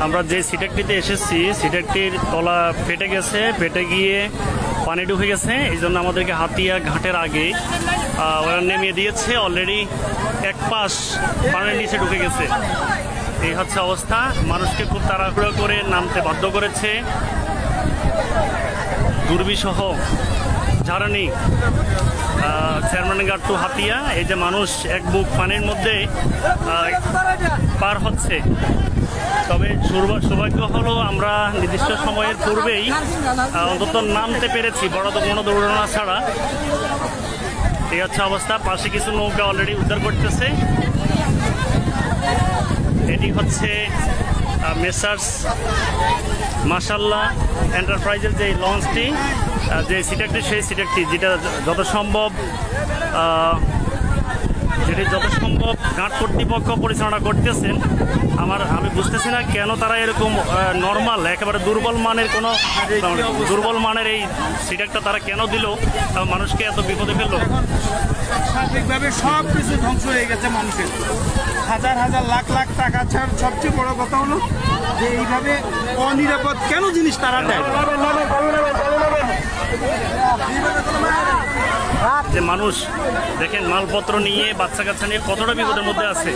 আমরা যে সিটেকটিতে এসেছি সিটেকটির তলা ফেটে গেছে, ফেটে গিয়ে পানি ঢুকে গেছে। এই জন্য আমাদেরকে হাতিয়া ঘাটের আগে ওরা নেমিয়ে দিয়েছে। অলরেডি এক পাশ পানির নিচে ঢুকে গেছে। এই হচ্ছে অবস্থা। মানুষকে খুব তাড়াহুড়ো করে নামতে বাধ্য করেছে। দুর্বিসহ ঝাড়ানি চেয়ারম্যানঘাট টু হাতিয়া। এই যে মানুষ এক বুক পানির মধ্যে পার হচ্ছে। তবে সৌভাগ্য হলো আমরা নির্দিষ্ট সময়ের পূর্বেই অন্তত নামতে পেরেছি, বড় তো কোনো দুর্ঘটনা ছাড়া। এই হচ্ছে অবস্থা। পাশে কিছু নৌকা অলরেডি উদ্ধার করতেছে। এটি হচ্ছে মেসার্স মাশাল্লাহ এন্টারপ্রাইজের যে লঞ্চটি, যে সিটেকটি, সেই সিটেকটি যেটা যত সম্ভব ঘাট কর্তৃপক্ষ পরিচালনা করতেছেন। আমি বুঝতেছি না কেন তারা এরকম নর্মাল একেবারে দুর্বল মানের এই সিটেকটা তারা কেন দিল, মানুষকে এত বিপদে ফেললো। সার্বিকভাবে সব কিছু ধ্বংস হয়ে গেছে মানুষের, হাজার হাজার লাখ লাখ টাকা ছাড়। সবচেয়ে বড় কথা হলো যে এইভাবে অনিরাপদ কেন জিনিস তারা দেয়। যে মানুষ দেখেন মালপত্র নিয়ে বাচ্চা কাচ্চা নিয়ে কতটা বিপদের মধ্যে আছে।